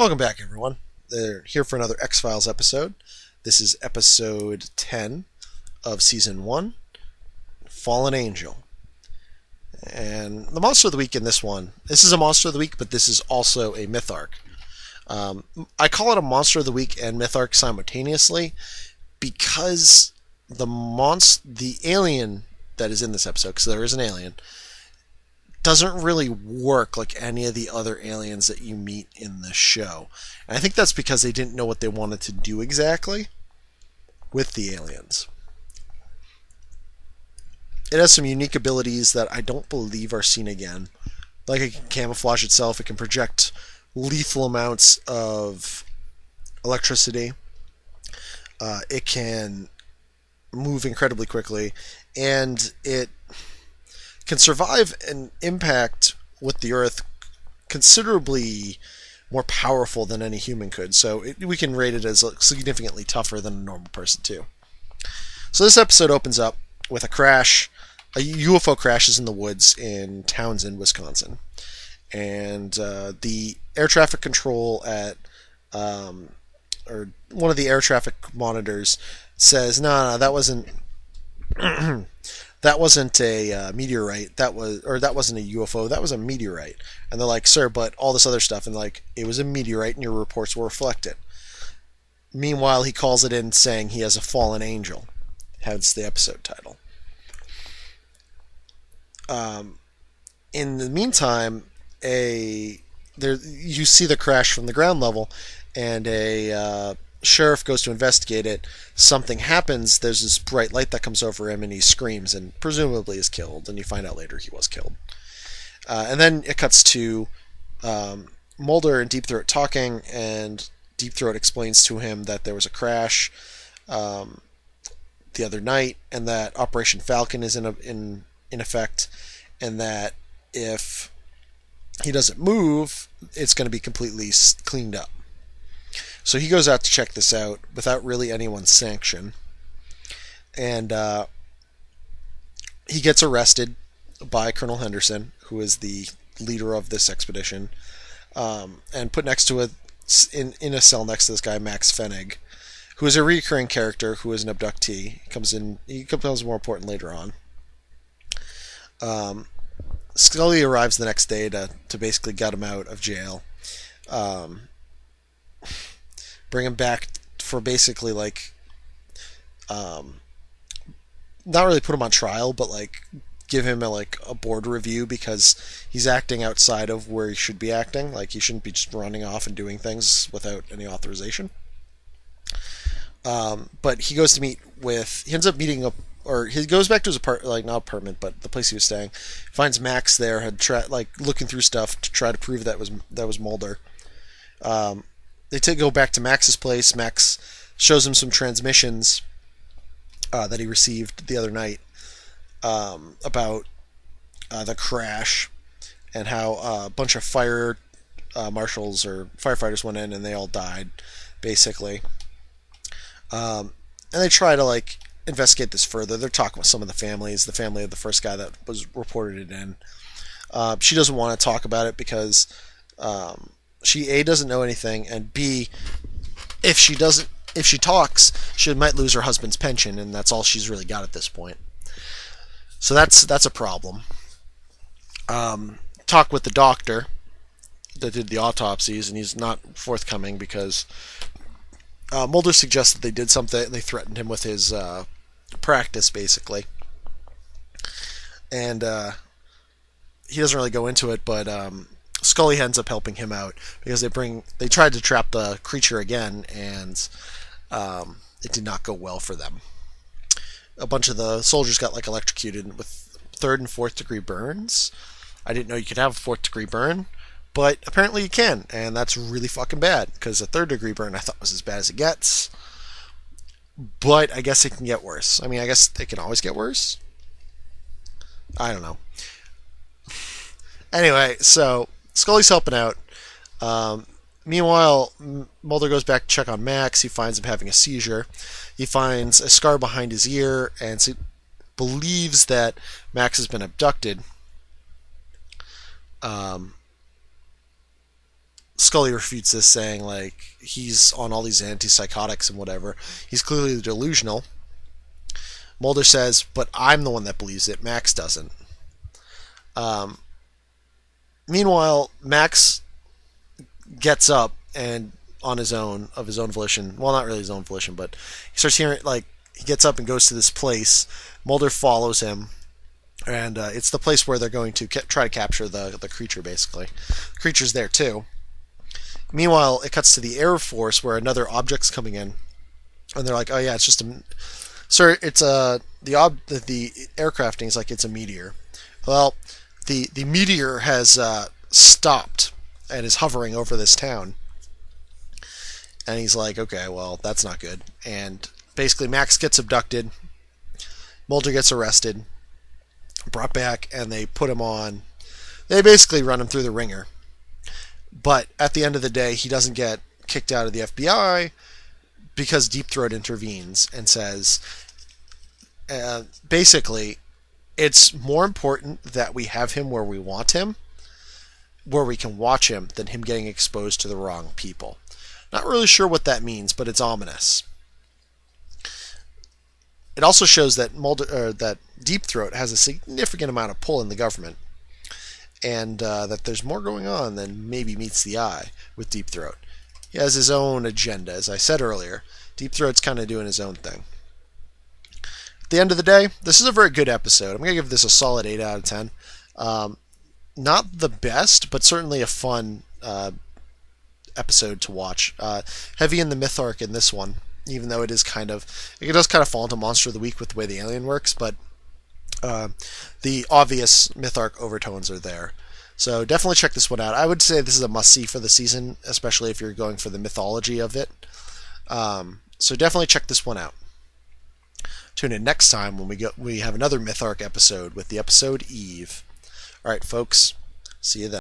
Welcome back, everyone. They're here for another X-Files episode. This is episode 10 of season 1, Fallen Angel. And the monster of the week in this one, this is a monster of the week, but this is also a myth arc. I call it a monster of the week and myth arc simultaneously because the alien that is in this episode, because there is an alien, doesn't really work like any of the other aliens that you meet in the show. And I think that's because they didn't know what they wanted to do exactly with the aliens. It has some unique abilities that I don't believe are seen again. Like it can camouflage itself, it can project lethal amounts of electricity, it can move incredibly quickly, and it can survive an impact with the Earth considerably more powerful than any human could. So we can rate it as significantly tougher than a normal person too. So this episode opens up with a crash. A UFO crashes in the woods in Townsend, Wisconsin, and the air traffic control at or one of the air traffic monitors says, "No, that wasn't." That wasn't a meteorite. That wasn't a UFO. That was a meteorite. And they're like, "Sir, but all this other stuff." And like, "It was a meteorite, and your reports will reflect it." Meanwhile, he calls it in, saying he has a fallen angel. Hence the episode title. In the meantime, you see the crash from the ground level, and a sheriff goes to investigate it. Something happens. There's this bright light that comes over him, and he screams and presumably is killed. And you find out later he was killed. And then it cuts to Mulder and Deep Throat talking, and Deep Throat explains to him that there was a crash the other night, and that Operation Falcon is in effect, and that if he doesn't move, it's going to be completely cleaned up. So he goes out to check this out without really anyone's sanction. And he gets arrested by Colonel Henderson, who is the leader of this expedition, and put next to in a cell next to this guy, Max Fennig, who is a recurring character who is an abductee. He becomes more important later on. Scully arrives the next day to basically get him out of jail. Bring him back for basically not really put him on trial, but give him a board review because he's acting outside of where he should be acting. Like, he shouldn't be just running off and doing things without any authorization. But he goes to he ends up meeting up, or he goes back to his not apartment, but the place he was staying. Finds Max there, had looking through stuff to try to prove that was Mulder. They go back to Max's place. Max shows him some transmissions that he received the other night about the crash and how a bunch of fire marshals or firefighters went in and they all died, basically. And they try to investigate this further. They're talking with some of the families. The family of the first guy that was reported it in. She doesn't want to talk about it because she A, doesn't know anything, and B, if she talks, she might lose her husband's pension, and that's all she's really got at this point. So that's a problem. Talk with the doctor that did the autopsies, and he's not forthcoming because Mulder suggests that they did something. They threatened him with his practice, basically, and he doesn't really go into it, but Scully ends up helping him out because they tried to trap the creature again, and it did not go well for them. A bunch of the soldiers got electrocuted with 3rd and 4th degree burns. I didn't know you could have a 4th degree burn, but apparently you can, and that's really fucking bad because a 3rd degree burn I thought was as bad as it gets. But I guess it can get worse. I mean, I guess it can always get worse. I don't know. Anyway, so Scully's helping out. Meanwhile, Mulder goes back to check on Max. He finds him having a seizure. He finds a scar behind his ear and believes that Max has been abducted. Scully refutes this, saying like he's on all these antipsychotics and whatever. He's clearly delusional. Mulder says, "But I'm the one that believes it. Max doesn't." Um, Meanwhile, Max gets up and on his own, of his own volition. Well, not really his own volition, but he starts hearing like he gets up and goes to this place. Mulder follows him, and it's the place where they're going to try to capture the creature. Basically, the creature's there too. Meanwhile, it cuts to the Air Force where another object's coming in, and they're like, "Oh yeah, it's just a sir. It's the aircrafting is like it's a meteor." Well, the meteor has stopped and is hovering over this town, and he's like, "Okay, well that's not good." And basically, Max gets abducted. Mulder gets arrested, brought back, and they put him on. They basically run him through the ringer. But at the end of the day, he doesn't get kicked out of the FBI because Deep Throat intervenes and says, basically, it's more important that we have him where we want him, where we can watch him, than him getting exposed to the wrong people. Not really sure what that means, but it's ominous. It also shows that that Deep Throat has a significant amount of pull in the government, and that there's more going on than maybe meets the eye with Deep Throat. He has his own agenda, as I said earlier. Deep Throat's kind of doing his own thing. At the end of the day, this is a very good episode. I'm going to give this a solid 8 out of 10. Not the best, but certainly a fun episode to watch. Heavy in the myth arc in this one, even though it does kind of fall into Monster of the Week with the way the alien works, but the obvious myth arc overtones are there. So definitely check this one out. I would say this is a must-see for the season, especially if you're going for the mythology of it. So definitely check this one out. Tune in next time when we have another myth arc episode with the episode Eve. All right, folks. See you then.